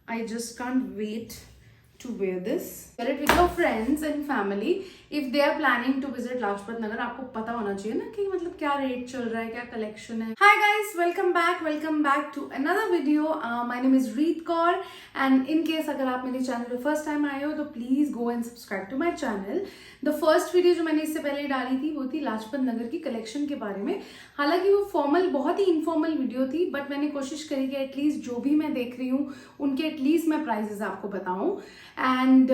I just can't wait to wear this. Wear it with your friends and family if they are planning to visit Lajpat Nagar. आपको पता होना चाहिए ना कि मतलब क्या रेट चल रहा है, क्या कलेक्शन है. Hi guys, welcome back to another video. My name is Reet Kaur and in case अगर आप मेरे चैनल पे फर्स्ट टाइम आए हो तो please go and subscribe to my channel. The first video जो मैंने इससे पहले डाली थी वो थी लाजपत नगर की कलेक्शन के बारे में. हालांकि वो फॉर्मल, बहुत ही इनफॉर्मल वीडियो थी, बट मैंने कोशिश करी कि एटलीस्ट जो भी मैं देख रही हूँ उनके एटलीस्ट मैं प्राइजेस आपको बताऊं. एंड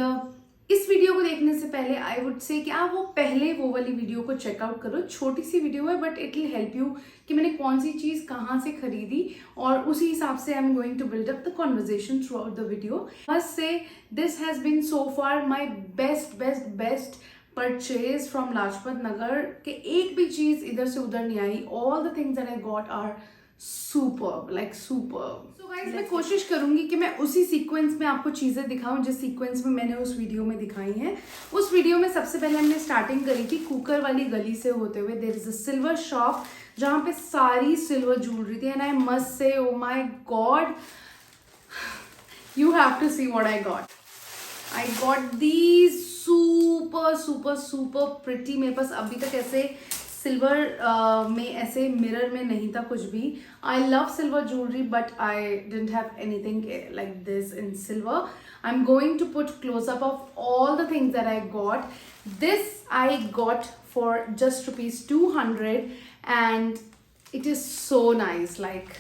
इस वीडियो को देखने से पहले आई वुड से कि आप वो वाली वीडियो को चेकआउट करो. छोटी सी वीडियो है but it will help you कि मैंने कौन सी चीज़ कहाँ से खरीदी, और उसी हिसाब से I am going to build up the conversation throughout the video. Must say this has been so far my best purchase from Lajpat Nagar के एक भी चीज़ इधर से उधर नहीं आई. All the things that I got are super, like super. So guys, मैं कोशिश करूंगी कि मैं उसी सीक्वेंस में आपको चीज़ें दिखाऊं जिस सीक्वेंस में मैंने उस वीडियो में दिखाई हैं. उस वीडियो में सबसे पहले हमने स्टार्टिंग करी थी कुकर वाली गली से होते हुए. There is a silver shop जहाँ पे सारी सिल्वर ज्वेलरी थी. And I must say, oh my God, you have to see what I got. I got these super pretty. मेरे पास अभी तक ऐसे सिल्वर में ऐसे मिरर में नहीं था कुछ भी. I love silver jewellery but I didn't have anything like this in silver. I am going to put close up of all the things that I got. This I got for just ₹200 and it is so nice, like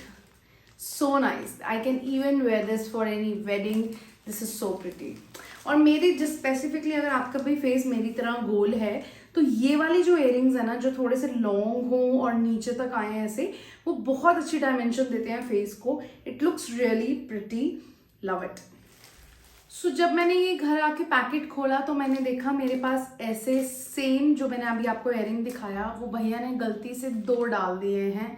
so nice. I can even wear this for any wedding. This is so pretty. और मेरी जिस specifically अगर आपका भी face मेरी तरह गोल है तो ये वाली जो इयरिंग्स है ना, जो थोड़े से लॉन्ग हों और नीचे तक आए हैं ऐसे, वो बहुत अच्छी डायमेंशन देते हैं फेस को. It looks really pretty. Love it. So जब मैंने ये घर आके पैकेट खोला तो मैंने देखा मेरे पास ऐसे सेम जो मैंने अभी आपको इयरिंग दिखाया वो भैया ने गलती से 2 डाल दिए हैं.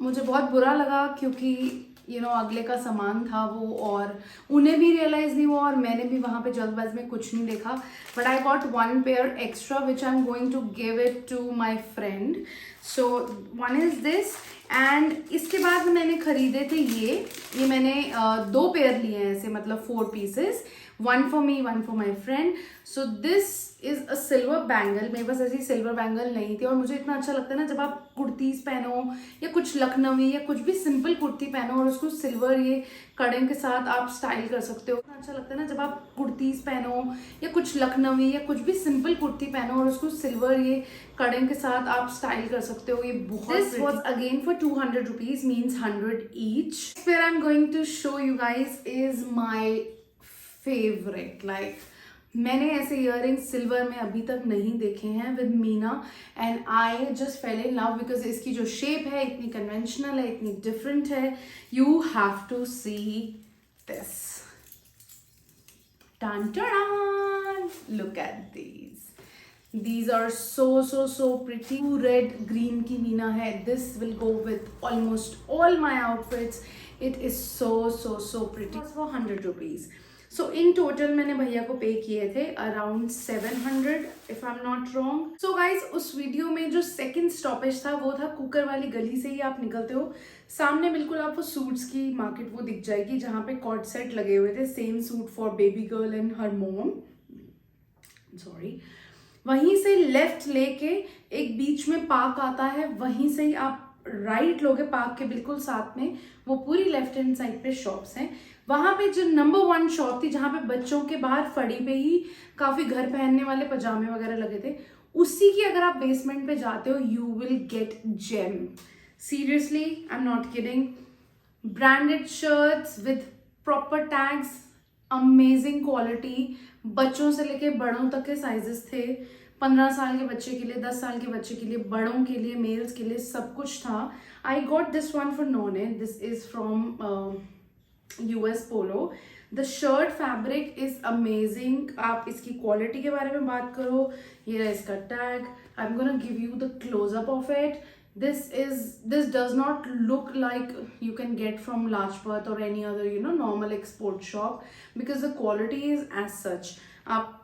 मुझे बहुत बुरा लगा क्योंकि अगले का सामान था वो, और उन्हें भी रियलाइज़ नहीं हुआ और मैंने भी वहाँ पे जल्दबाजी में कुछ नहीं देखा. But I got 1 pair extra which I am going to give it to my friend. So one is this. And इसके बाद मैंने खरीदे थे ये मैंने 2 पेयर लिए हैं ऐसे, मतलब 4 pieces. 1 for me, 1 for my friend. So this is a silver bangle. मेरे पास ऐसी सिल्वर बैंगल नहीं थी और मुझे इतना अच्छा लगता है ना जब आप कुर्तीज पहनो या कुछ लखनवी या कुछ भी सिंपल कुर्ती पहनो और उसको सिल्वर ये कड़े के साथ आप स्टाइल कर सकते हो. अच्छा लगता है ना जब आप कुर्तीज पहनो या कुछ लखनवी या कुछ भी सिंपल कुर्ती पहनो और उसको सिल्वर ये कड़े के साथ आप स्टाइल कर सकते हो. ये बहुत. This was again for ₹200, means 100 each. फिर I am going to show you guys is my favourite. Like मैंने ऐसे इयररिंग्स सिल्वर में अभी तक नहीं देखे हैं with Meena, and I just fail in love because इसकी जो शेप है इतनी कन्वेंशनल है, इतनी डिफरेंट है. You have to see this. Dun, dun, look at these. These are so pretty. Red green की मीना है. This will go with almost all my outfits. It is so pretty. It's for ₹100. So in total मैंने भैया को पे किए थे around 700 if I'm not wrong. So guys, उस video में जो सेकंड स्टॉपेज था वो था कुकर वाली गली से ही आप निकलते हो, सामने बिल्कुल आपको सूट्स की मार्केट वो दिख जाएगी जहाँ पे कॉर्ड सेट लगे हुए थे. Same suit for baby girl and her mom. Sorry. वहीं से लेफ्ट लेके एक बीच में पार्क आता है, वहीं से ही आप राइट लोगे पार्क के बिल्कुल साथ में. वो पूरी लेफ्ट हैंड साइड पे शॉप्स हैं. वहां पे जो नंबर 1 शॉप थी जहाँ पे बच्चों के बाहर फड़ी पे ही काफी घर पहनने वाले पजामे वगैरह लगे थे, उसी की अगर आप बेसमेंट पे जाते हो you will get gem. Seriously, I am not kidding. Branded shirts with proper tags, amazing quality. बच्चों से लेके बड़ों तक के साइजेस थे. 15 साल के बच्चे के लिए, 10 साल के बच्चे के लिए, बड़ों के लिए, मेल्स के लिए, सब कुछ था. I got this one for none. This is from US Polo. The shirt fabric is amazing. आप इसकी क्वालिटी के बारे में बात करो, ये रहा इसका tag. I'm gonna give you the close up of it. This does not look like you can get from Lajpat or any other, you know, normal export shop, because the quality is as such.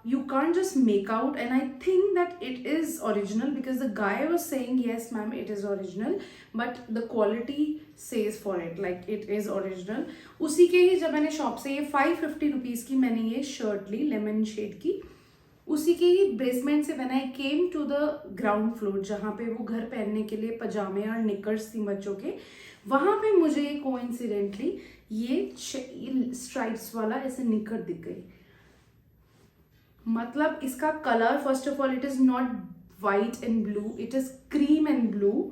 You can't just make out, and I think that it is original because the guy was saying yes ma'am it is original, but the quality says for it like it is original. उसी के ही जब मैंने shop से ये 550 rupees की मैंने ये shirt ली lemon shade की, उसी के ही बेसमेंट से when I came to the ground floor जहाँ पे वो घर पहनने के लिए पजामे और निकर्स थी बच्चों के, वहाँ पे मुझे कोइंसिडेंटली ये स्ट्राइप्स वाला ऐसे निकर दिख गई. मतलब इसका colour first of all it is not white and blue, it is cream and blue.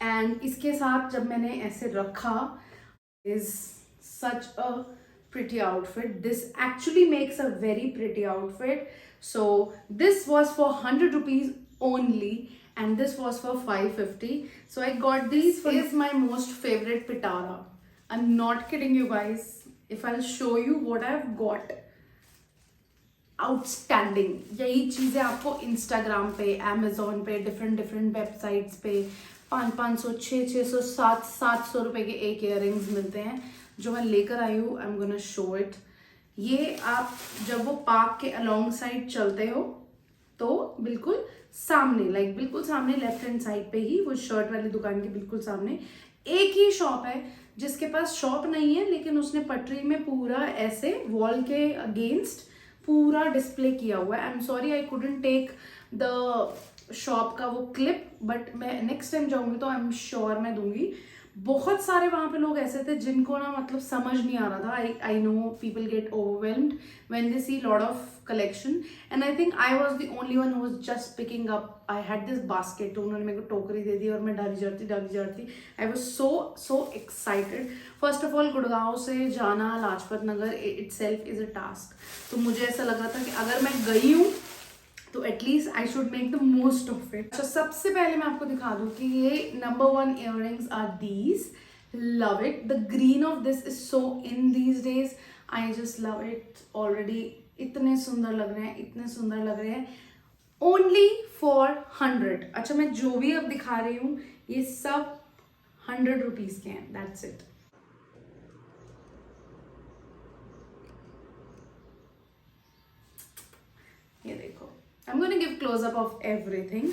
And इसके साथ जब मैंने ऐसे रखा, is such a pretty outfit. This actually makes a very pretty outfit. So this was for 100 rupees only and this was for 550. So I got these. This is my most favorite pitara. I'm not kidding you guys. If I'll show you what I've got, outstanding. यही चीज़ें आपको Instagram पे, Amazon पे, different websites पे 500, 600, 700 रुपए के एक earrings मिलते हैं जो मैं लेकर आई हूँ. I am gonna show it. ये आप जब वो पार्क के अलोंग साइड चलते हो तो बिल्कुल सामने, लाइक बिल्कुल सामने लेफ्ट हैंड साइड पे ही, वो शर्ट वाली दुकान के बिल्कुल सामने एक ही शॉप है जिसके पास शॉप नहीं है लेकिन उसने पटरी में पूरा ऐसे वॉल के अगेंस्ट पूरा डिस्प्ले किया हुआ है. I am sorry I couldn't take the shop का वो क्लिप, बट मैं नेक्स्ट टाइम जाऊंगी तो आई एम श्योर मैं दूंगी. बहुत सारे वहाँ पे लोग ऐसे थे जिनको ना मतलब समझ नहीं आ रहा था. I know people get overwhelmed when they see lot of collection and I think I was the only one who was just picking up. I had this basket, तो उन्होंने मेरे को टोकरी दे दी और मैं डाली जाती. I was so excited. First of all Gurgaon से जाना Lajpat Nagar itself is a task. तो मुझे ऐसा लग रहा था कि अगर मैं गई हूँ तो at least I should make the most of it. तो सबसे पहले मैं आपको दिखा दूँ कि ये number 1 earrings are these. Love it. The green of this is so in these days. I just love it already. इतने सुंदर लग रहे हैं. Only for 100. अच्छा, मैं जो भी अब दिखा रही हूँ ये सब 100 रुपीज़ के हैं. That's it. ये देखो. I'm going to give close up of everything.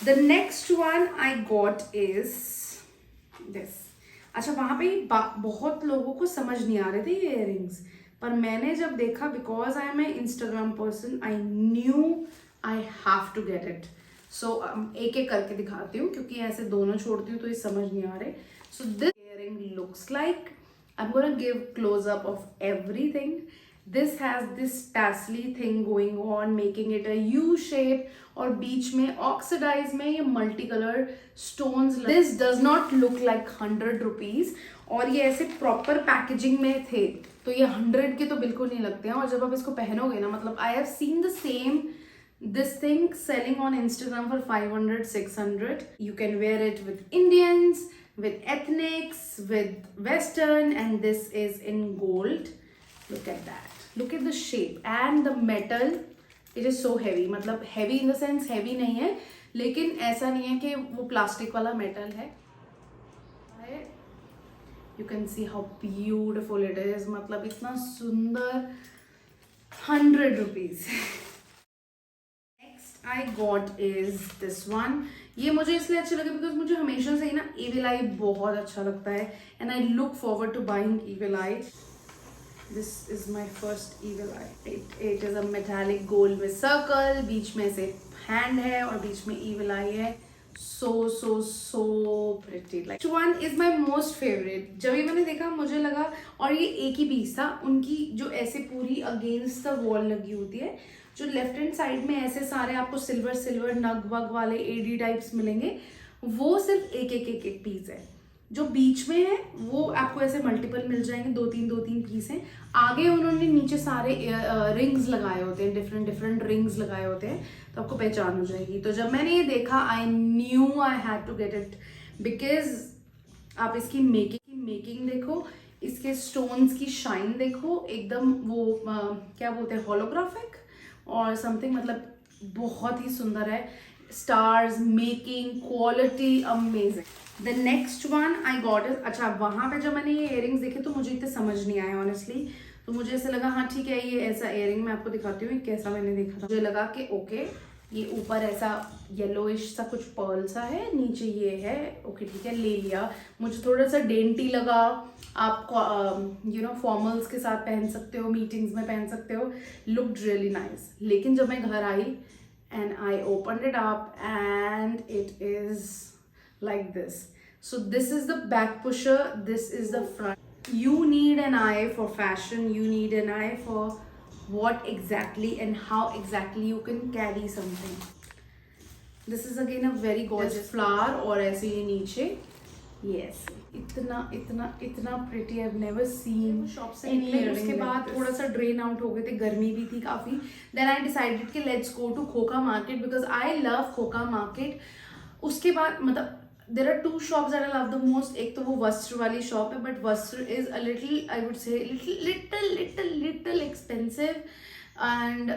The next one I got is this. अच्छा, वहाँ पे बहुत लोगों को समझ नहीं आ रहे थे ये इयररिंग्स, पर मैंने जब देखा, because I am a Instagram person, I knew I have to get it. So एक एक करके दिखाती हूँ क्योंकि ऐसे दोनों छोड़ती हूँ तो ये समझ नहीं आ रहे. So this earring looks like, I am gonna give close up of everything. This has this tassely thing going on, making it a U shape, और बीच में ऑक्सीडाइज में ये multi colour stones. This does not look like 100 rupees, और ये ऐसे proper packaging में थे तो ये 100 के तो बिल्कुल नहीं लगते हैं. और जब आप इसको पहनोगे ना, मतलब I have seen the same this thing selling on Instagram for 500, 600. You can wear it with Indians, with ethnics, with Western, and this is in gold. Look at that. Look at the shape and the metal. It is so heavy. मतलब heavy in the sense heavy नहीं है, लेकिन ऐसा नहीं है कि वो plastic वाला मेटल है. You can see how beautiful it is. मतलब इतना सुंदर. 100 rupees. Next I got is this one. ये मुझे इसलिए अच्छे लगे बिकॉज मुझे हमेशा से ही ना Evil Eye बहुत अच्छा लगता है, and I look forward to buying Evil Eye. This is my first Evil Eye. It is a metallic gold with circle. बीच में से hand है और बीच में Evil Eye है. So pretty. Like which one is my most favorite? जब ये मैंने देखा मुझे लगा, और ये एक ही पीस था. उनकी जो ऐसे पूरी अगेंस्ट द वॉल लगी होती है, जो लेफ्ट हैंड साइड में ऐसे सारे आपको सिल्वर नग वग वाले एडी टाइप्स मिलेंगे, वो सिर्फ एक पीस है. जो बीच में है वो आपको ऐसे मल्टीपल मिल जाएंगे, दो तीन पीस हैं. आगे उन्होंने नीचे सारे रिंग्स लगाए होते हैं, डिफरेंट रिंग्स लगाए होते हैं, तो आपको पहचान हो जाएगी. तो जब मैंने ये देखा, I knew I had to get it because आप इसकी मेकिंग देखो, इसके स्टोन्स की शाइन देखो, एकदम वो क्या बोलते हैं, होलोग्राफिक और समथिंग. मतलब बहुत ही सुंदर है. stars, making, quality, amazing. The next one I got is, अच्छा वहाँ पे जब मैंने ये earrings देखे तो मुझे इतने समझ नहीं आए honestly, तो मुझे ऐसे लगा हाँ ठीक है ये ऐसा earring मैं आपको दिखाती हूँ कैसा मैंने देखा था। मुझे लगा कि ओके ये ऊपर ऐसा येलोइश सा कुछ पर्ल सा है, नीचे ये है, ओके ठीक है ले लिया। मुझे थोड़ा सा डेंटी लगा, आप यू नो फॉर्मल्स के साथ पहन सकते हो, मीटिंग्स में पहन सकते हो, लुक्ड रियली नाइस। लेकिन जब मैं घर आई and I opened it up and it is like this. So this is the back pusher, this is the front. You need an eye for fashion, you need an eye for what exactly and how exactly you can carry something. This is again a very gorgeous flower और ऐसे ये नीचे yes इतना इतना इतना pretty I've never seen shop से निकले। उसके बाद थोड़ा सा ड्रेन आउट हो गए थे, गर्मी भी थी काफ़ी। देन आई डिसाइडेड कि let's go to Khokha market because I love Khokha market. उसके बाद मतलब there are two shops that I love the most. एक तो वो वस्त्र वाली शॉप है, but Vastra is a little I would say little expensive and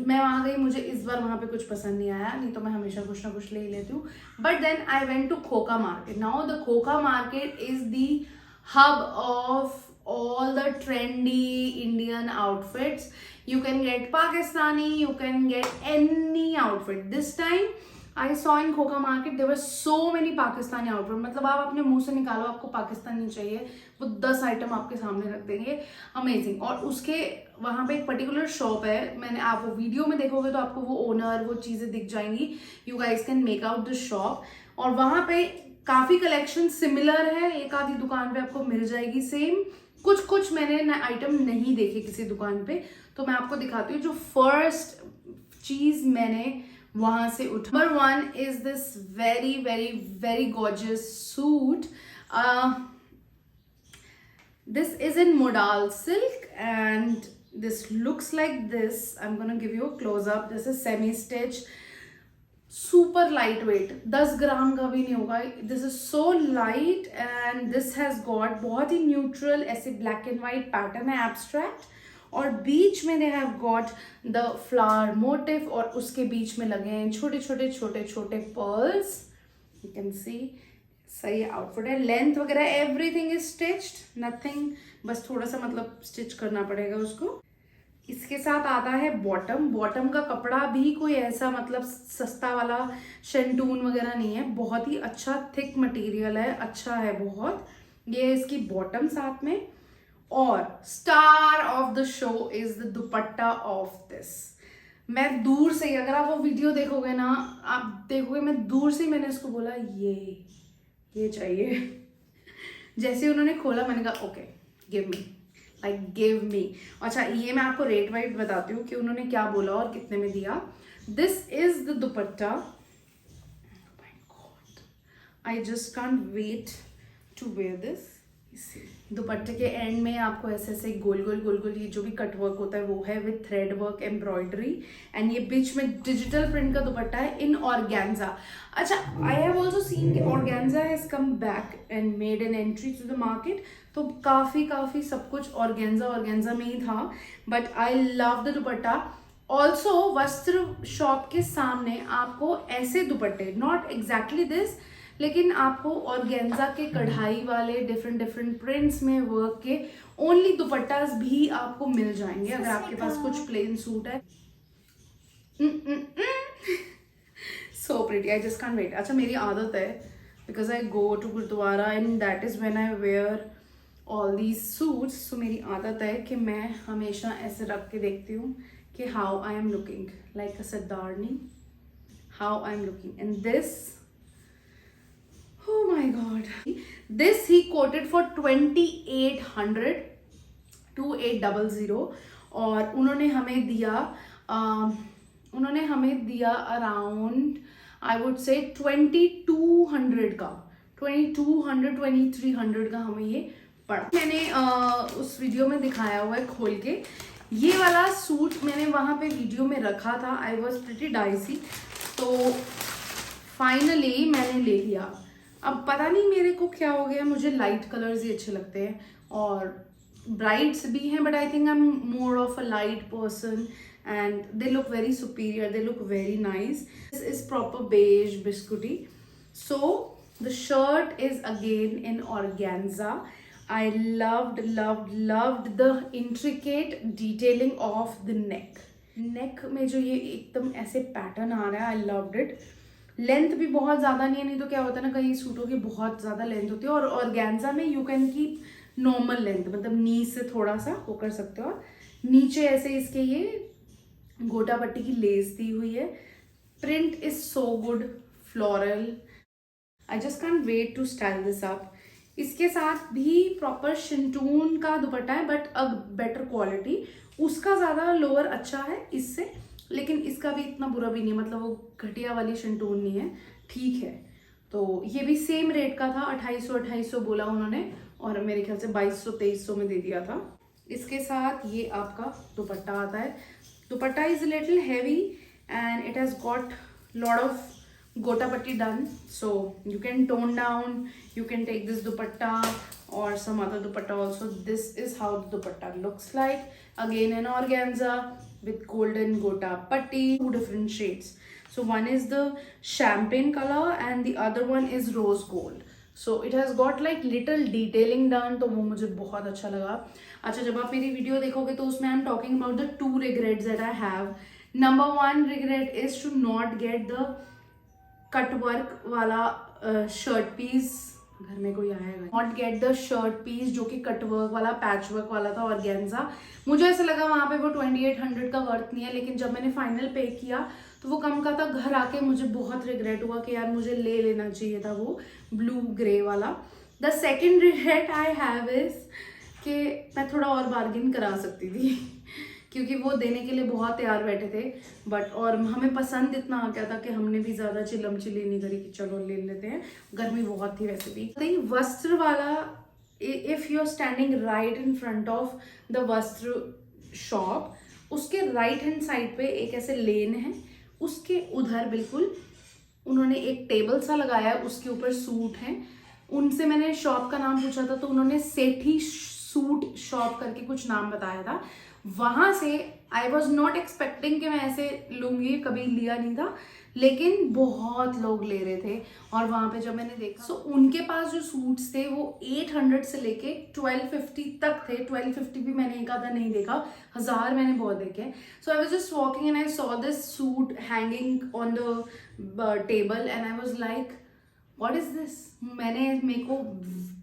मैं वहाँ गई, मुझे इस बार वहाँ पे कुछ पसंद नहीं आया, नहीं तो मैं हमेशा कुछ ना कुछ ले ही लेती हूँ। But then I went to Khokha market. Now the Khokha market is the hub of all the trendy Indian outfits. You can get Pakistani, you can get any outfit. This time I saw in Khoka market there were so many Pakistani outfit. मतलब आप अपने मुंह से निकालो आपको पाकिस्तानी चाहिए, वो 10 item आपके सामने रख देंगे, अमेजिंग। और उसके वहाँ पे एक पर्टिकुलर शॉप है, मैंने आप वो वीडियो में देखोगे तो आपको वो ओनर वो चीज़ें दिख जाएंगी, you guys can make out the shop. और वहाँ पे काफ़ी कलेक्शन सिमिलर है, एक आधी दुकान पे आपको मिल जाएगी सेम, कुछ कुछ मैंने आइटम नहीं देखे किसी दुकान पे, तो मैं आपको दिखाती हूँ। जो फर्स्ट चीज़ मैंने वहाँ से उठा, number 1 is this very very very gorgeous suit. This is in modal silk and this looks like this. I am gonna give you a close up. This is semi stitch, super light weight, 10 ग्राम का भी नहीं होगा। This is so light and this has got बहुत ही neutral ऐसे black and white pattern है, abstract, और बीच में they have got the flower motive और उसके बीच में लगे हैं छोटे छोटे छोटे छोटे पर्ल्स। यू कैन सी सही आउटफिट है, लेंथ वगैरह एवरीथिंग इज स्टिच्ड, नथिंग, बस थोड़ा सा मतलब स्टिच करना पड़ेगा उसको। इसके साथ आता है बॉटम। बॉटम का कपड़ा भी कोई ऐसा मतलब सस्ता वाला शेंटून वगैरह नहीं है, बहुत ही अच्छा थिक मटेरियल है, अच्छा है बहुत। ये इसकी बॉटम साथ में, और star of the show is the dupatta of this. मैं दूर से ही, अगर आप वो वीडियो देखोगे ना, आप देखोगे मैं दूर से मैंने इसको बोला ये चाहिए। जैसे उन्होंने खोला मैंने कहा okay give me, like give me. अच्छा ये मैं आपको रेट वाइट बताती हूँ कि उन्होंने क्या बोला और कितने में दिया। This is the dupatta, my God I just can't wait to wear this. दुपट्टे के एंड में आपको ऐसे ऐसे गोल गोल ये जो भी कट वर्क होता है वो है with thread work embroidery, and ये बीच में डिजिटल प्रिंट का दुपट्टा है इन ऑर्गेन्जा। अच्छा आई हैव ऑल्सो सीन कि organza has come back and made an entry to the market, तो काफ़ी सब कुछ ऑर्गेन्जा में ही था, but I love the dupatta. Also Vastra shop के सामने आपको ऐसे दुपट्टे, नॉट एग्जैक्टली दिस, लेकिन आपको ऑर्गेन्जा के कढ़ाई वाले डिफरेंट प्रिंट्स में वर्क के ओनली दुपट्टास भी आपको मिल जाएंगे अगर आपके पास कुछ प्लेन सूट है। So pretty, I just can't wait. अच्छा मेरी आदत है, because I go to gurdwara and that is when I wear all these suits, so मेरी आदत है कि मैं हमेशा ऐसे रख के देखती हूँ कि how I am looking like a Sardarni, how I am looking. And this, oh my god, this he quoted for 2800, 2800, और उन्होंने हमें दिया अराउंड आई वुड से 2200 का, 2300 का हमें ये पड़ा। मैंने उस वीडियो में दिखाया हुआ है खोल के, ये वाला सूट मैंने वहाँ पे वीडियो में रखा था, आई वॉज प्रिटी डाइसी, तो फाइनली मैंने ले लिया। अब पता नहीं मेरे को क्या हो गया, मुझे लाइट कलर्स ही अच्छे लगते हैं और ब्राइट्स भी हैं, but I think I am more of a light person, and they look very superior, they look very nice. This is proper beige biscuity. So the shirt is again in organza. I loved the intricate detailing of the neck में जो ये एकदम ऐसे pattern आ रहा है, I loved it. Length भी बहुत ज़्यादा नहीं तो क्या होता है ना, कई सूटों की बहुत ज़्यादा लेंथ होती है, और ऑर्गेन्जा में you can keep normal length, मतलब नी से थोड़ा सा वो कर सकते हो. नीचे ऐसे इसके ये गोटा पट्टी की लेस दी हुई है. Print is so good, floral. I just can't wait to style this up. इसके साथ भी प्रॉपर शिंटून का दुपट्टा है, बट अ बेटर क्वालिटी. उसका ज़्यादा लोअर अच्छा है इससे, लेकिन इसका भी इतना बुरा भी नहीं, मतलब वो घटिया वाली शिंटून नहीं है, ठीक है. तो ये भी सेम रेट का था, 2800 बोला उन्होंने, और मेरे ख्याल से 2200-2300 में दे दिया था. इसके साथ ये आपका दुपट्टा आता है. दुपट्टा is little heavy and it has got lot of gota patti done, so you can tone down, you can take this dupatta or some other dupatta also. This is how the dupatta looks like, again in organza with golden gota patti, 2 different shades. So one is the champagne color and the other one is rose gold. So it has got like little detailing done, तो वो मुझे बहुत अच्छा लगा. अच्छा, जब आप मेरी वीडियो देखोगे तो उसमें I am talking about the 2 regrets that I have. Number 1 regret is to not get the cut work वाला शर्ट पीस. घर में कोई आएगा. Not get the shirt piece जो कि कट वर्क वाला, पैच वर्क वाला था ऑर्गेन्जा. मुझे ऐसा लगा वहाँ पे वो 2800 का वर्थ नहीं है, लेकिन जब मैंने फाइनल पे किया तो वो कम का था. घर आके मुझे बहुत रिग्रेट हुआ कि यार मुझे ले लेना चाहिए था वो ब्लू ग्रे वाला. The second regret I have is कि मैं थोड़ा और बार्गेन करा सकती थी क्योंकि वो देने के लिए बहुत तैयार बैठे थे, बट और हमें पसंद इतना आ गया था कि हमने भी ज़्यादा चिलम चिली नहीं करी कि चलो ले लेते हैं. गर्मी बहुत थी वैसे भी. तो वस्त्र वाला, if you are standing right in front of the Vastra shop, उसके राइट हैंड साइड पे एक ऐसे लेन है, उसके उधर बिल्कुल उन्होंने एक टेबल सा लगाया है, उसके ऊपर सूट हैं. उनसे मैंने शॉप का नाम पूछा था तो उन्होंने सेठी सूट शॉप करके कुछ नाम बताया था. वहां से आई वॉज नॉट एक्सपेक्टिंग कि मैं ऐसे लूंगी, कभी लिया नहीं था, लेकिन बहुत लोग ले रहे थे. और वहां पे जब मैंने देखा तो उनके पास जो सूट्स थे वो 800 से लेके 1250 तक थे. 1250 भी मैंने एक आधा नहीं देखा, 1000 मैंने बहुत देखे. So I was just walking and I saw this suit hanging on the table and I was like what is this. मेरे को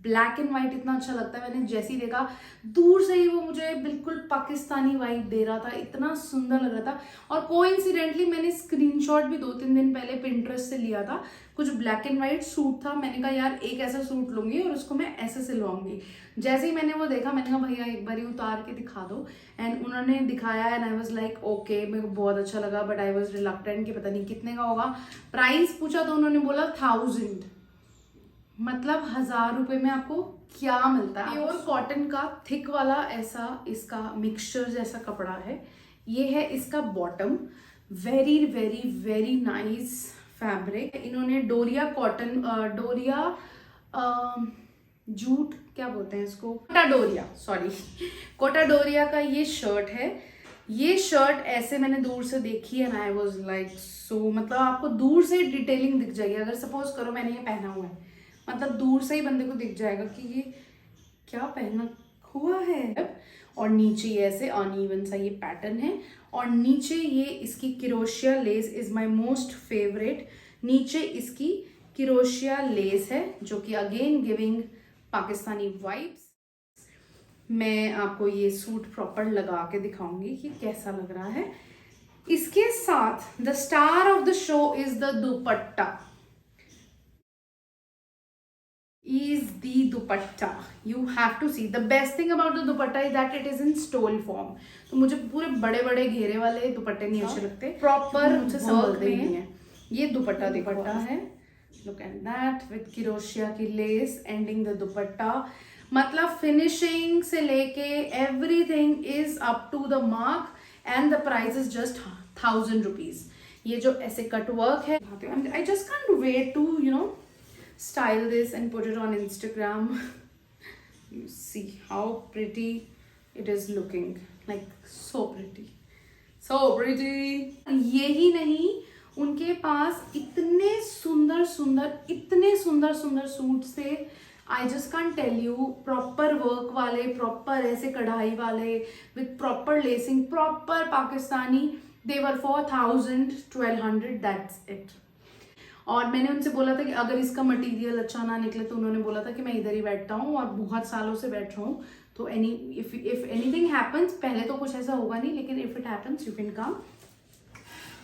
ब्लैक एंड व्हाइट इतना अच्छा लगता है. मैंने जैसे ही देखा दूर से ही वो मुझे बिल्कुल पाकिस्तानी वाइब दे रहा था, इतना सुंदर लग रहा था. और कोइंसिडेंटली मैंने स्क्रीनशॉट भी 2-3 दिन पहले पिंटरेस्ट से लिया था. कुछ ब्लैक एंड व्हाइट सूट था, मैंने कहा यार एक ऐसा सूट लूंगी और उसको मैं ऐसे सिलवाऊंगी. जैसे ही मैंने वो देखा मैंने कहा भैया एक बार ही उतार के दिखा दो. एंड उन्होंने दिखाया and I was like okay, मेरे को बहुत अच्छा लगा, बट आई वॉज रिलक्टेंट कि पता नहीं कितने का होगा. प्राइस पूछा तो उन्होंने बोला 1000, मतलब 1000 रुपये में आपको क्या मिलता है. प्योर कॉटन का थिक वाला ऐसा इसका मिक्सचर जैसा कपड़ा है. ये है इसका bottom, very very very nice fabric. इन्होंने डोरिया कॉटन, डोरिया जूट क्या बोलते हैं इसको, कोटाडोरिया, सॉरी कोटाडोरिया का ये शर्ट है. ये शर्ट ऐसे मैंने दूर से देखी and I was like so, मतलब आपको दूर से डिटेलिंग दिख जाएगी. अगर सपोज करो मैंने ये पहना हुआ है, मतलब दूर से ही बंदे को दिख जाएगा कि ये क्या पहना हुआ है. और नीचे ये ऐसे अनइवन सा ये पैटर्न है. और नीचे ये इसकी crochet less is my most favourite. नीचे इसकी क्रोशिया लेस है जो कि अगेन गिविंग पाकिस्तानी वाइब्स. मैं आपको ये सूट प्रॉपर लगा के दिखाऊंगी कि कैसा लग रहा है. इसके साथ the star of the show is the dupatta. is the dupatta. You have to see. The best thing about the dupatta is that it is in stole form. तो मुझे पूरे बड़े बड़े घेरे वाले दुपट्टे नहीं अच्छे लगते, प्रॉपर मुझे संभलते नहीं है. ये दुपट्टा है, look at that with किरोशिया की लेस एंडिंग द दुपट्टा. मतलब फिनिशिंग से लेके everything is up to the mark and the price is just 1000 rupees. ये जो ऐसे कट वर्क है, I just can't wait to style this and put it on Instagram. You see how pretty it is looking, like so pretty. so pretty. यही नहीं, उनके पास इतने सुंदर सुंदर सूट्स थे. I just can't tell you. Proper work वाले, proper ऐसे कढ़ाई वाले, with proper lacing, proper Pakistani. They were for 1000-1200, that's it. और मैंने उनसे बोला था कि अगर इसका मटेरियल अच्छा ना निकले, तो उन्होंने बोला था कि मैं इधर ही बैठता हूँ और बहुत सालों से बैठ रहा हूँ, तो इफ एनीथिंग हैपन्स, पहले तो कुछ ऐसा होगा नहीं, लेकिन if it happens you can come.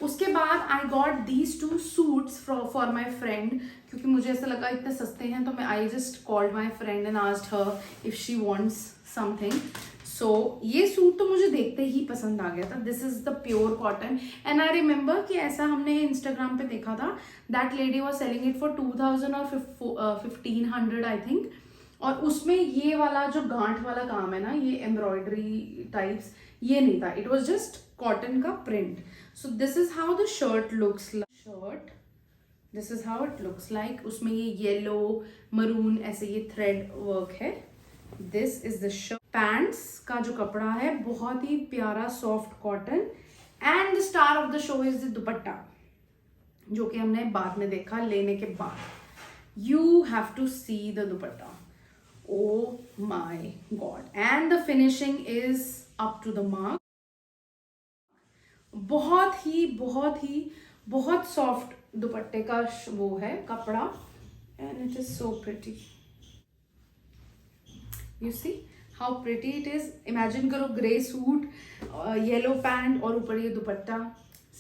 उसके बाद I got these 2 suits for my friend, क्योंकि मुझे ऐसा लगा इतने सस्ते हैं, तो मैं I just called my friend and asked her if she wants something. So ये सूट तो मुझे देखते ही पसंद आ गया था. This is the pure cotton and I remember कि ऐसा हमने इंस्टाग्राम पे देखा था. That lady was selling it for 2000 और 1500 आई थिंक. और उसमें ये वाला जो गांठ वाला काम है ना, ये एम्ब्रॉयडरी टाइप्स, ये नहीं था. इट वॉज जस्ट कॉटन का print. So this is how the shirt looks like. This is how it looks like. उसमें ये येलो मरून ऐसे ये थ्रेड वर्क है. This is the shirt. Pants का जो कपड़ा है बहुत ही प्यारा soft cotton. And the star of the show is the dupatta, जो कि हमने बाद में देखा लेने के बाद. You have to see the dupatta. Oh my god, and the finishing is up to the mark. बहुत सॉफ्ट दुपट्टे का वो है कपड़ा, and it is so pretty. You see how pretty it is. Imagine करो ग्रे सूट, येलो पैंट और ऊपर ये दुपट्टा.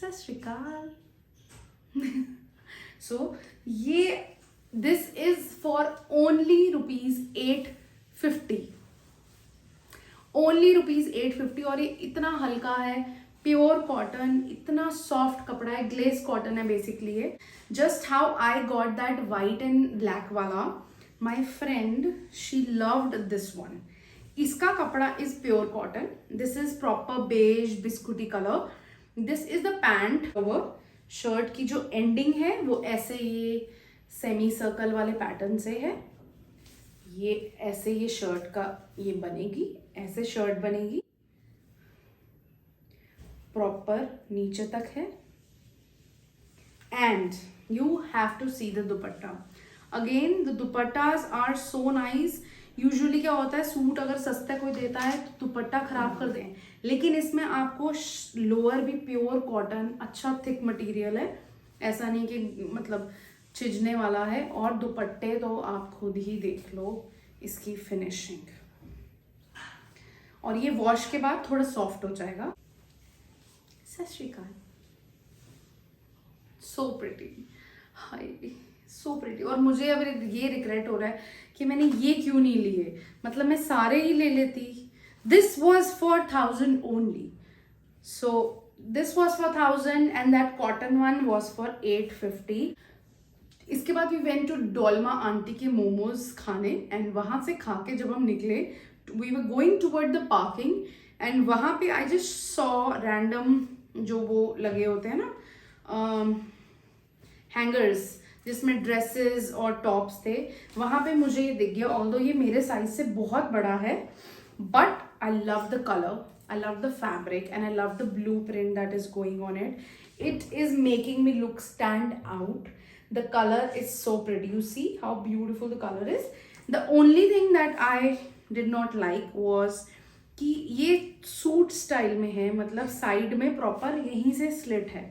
सत श्री अकाल. So ये this is for only ₹850. only ₹850. और ये इतना हल्का है, प्योर कॉटन, इतना सॉफ्ट कपड़ा है, ग्लेस कॉटन है बेसिकली ये. Just how I got that white and black वाला, my friend she loved this one. इसका कपड़ा is pure cotton. This is proper beige बिस्कुटी colour. This is the pant. Shirt की जो एंडिंग है वो ऐसे ये सेमी सर्कल वाले पैटर्न से है. ये ऐसे ये शर्ट का ये बनेगी, ऐसे शर्ट बनेगी, प्रॉपर नीचे तक है. And you have to see the dupatta. Again the dupattas are so nice. Usually क्या होता है, सूट अगर सस्ता कोई देता है तो दुपट्टा खराब कर दें, लेकिन इसमें आपको लोअर भी प्योर कॉटन, अच्छा थिक मटेरियल है, ऐसा नहीं कि मतलब छिजने वाला है. और दुपट्टे तो आप खुद ही देख लो इसकी फिनिशिंग. और ये वॉश के बाद थोड़ा सॉफ्ट हो जाएगा. सत श्री अकाल. सो प्रिटी, हाय सो प्रिटी. और मुझे अब ये रिग्रेट हो रहा है कि मैंने ये क्यों नहीं लिए, मतलब मैं सारे ही ले लेती. This was for 1000 only. So this was for 1000 and that cotton one was for 850. इसके बाद we went to Dolma aunty के मोमोज खाने. एंड वहां से खा के जब हम निकले, we were going toward the parking, and वहां पे आई जस्ट सॉ रैंडम जो वो लगे होते हैं ना हैंगर्स, जिसमें ड्रेसेस और टॉप्स थे. वहां पे मुझे ये दिख गया, ऑल्दो ये मेरे साइज से बहुत बड़ा है, but I love the colour, I love the fabric, and I love the blueprint that is going on it. It is making me look stand out. The color is so pretty. You see how beautiful the color is. The only thing that I did not like was कि ये suit style में है, मतलब side में proper यहीं से slit है.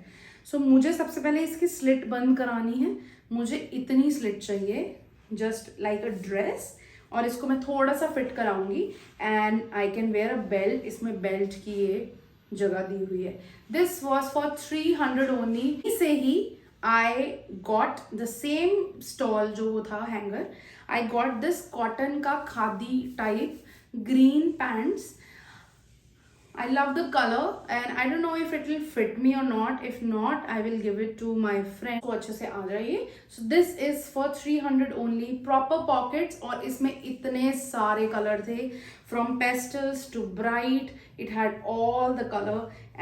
सो मुझे सबसे पहले इसकी स्लिट बंद करानी है. मुझे इतनी स्लिट चाहिए, जस्ट लाइक अ ड्रेस. और इसको मैं थोड़ा सा फिट कराऊंगी and I can wear a belt. इसमें बेल्ट की ये जगह दी हुई है. This was for 300 only. इसे ही I got the same stall जो वो था hanger. I got this cotton का khadi type green pants. I love the color and I don't know if it will fit me or not. If not, I will give it to my friend. तो अच्छे से आ जाइए. So this is for 300 only. Proper pockets और इसमें इतने सारे colour थे, from pastels to bright. It had all the color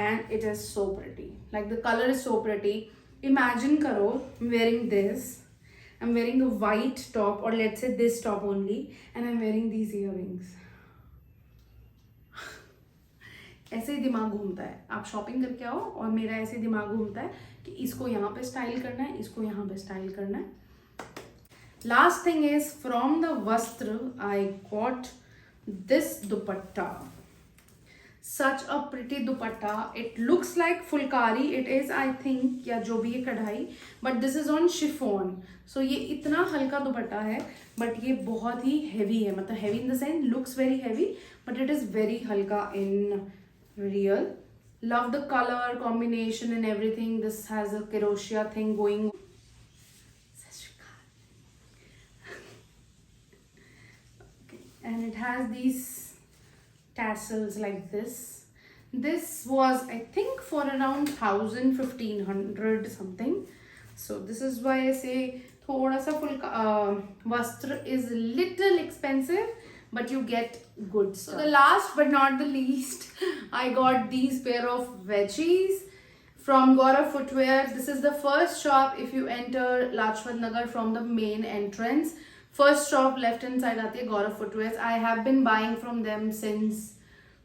and it is so pretty. Like the color is so pretty. Imagine करो I'm wearing this. I'm wearing a white top, or let's say this top only, and I'm wearing these earrings. ऐसे ही दिमाग घूमता है, आप shopping करके आओ और मेरा ऐसे दिमाग घूमता है कि इसको यहाँ पे स्टाइल करना है, इसको यहाँ पे स्टाइल करना है. Last thing is from the Vastra, I got this dupatta. Such a pretty dupatta. It looks like fulkari. It is, I think, या जो भी ये कढ़ाई, but this is on chiffon. So ये इतना हल्का दुपट्टा है, but ये बहुत ही heavy है. मतलब heavy in the sense looks very heavy, but it is very हल्का in real. Love the color combination and everything. This has a Kerosia thing going. And it has these tassels like this. This was, I think, for around 1,000-1,500 something. So this is why I say thoda sa Vastra is little expensive, but you get good stuff. So the last but not the least, I got these pair of wedgies from Gaurav Footwear. This is the first shop if you enter Lajpat Nagar from the main entrance. First shop left hand side आती है Gaurav Footwears. I have been buying from them since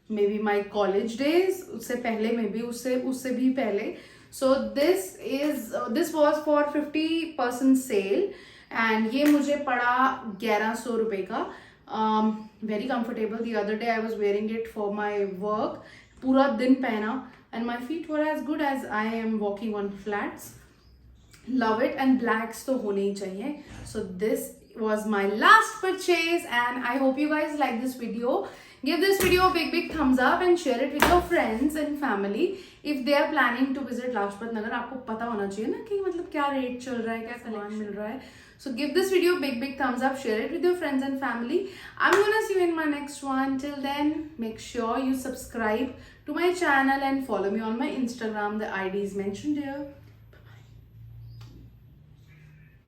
maybe my college days. उससे पहले maybe उससे भी पहले. So this was for 50% sale and ये मुझे पड़ा 1100 रुपए का. Very comfortable. The other day I was wearing it for my work. पूरा दिन पहना and my feet were as good as I am walking on flats. Love it. And blacks तो होने ही चाहिए. So this was my last purchase and I hope you guys like this video. Give this video a big thumbs up and share it with your friends and family if they are planning to visit Lajpat Nagar. आपको पता होना चाहिए ना कि मतलब क्या rate चल रहा है, क्या सामान मिल रहा है. So give this video a big thumbs up, share it with your friends and family. I'm gonna see you in my next one. Till then, make sure you subscribe to my channel and follow me on my Instagram. The ID is mentioned here.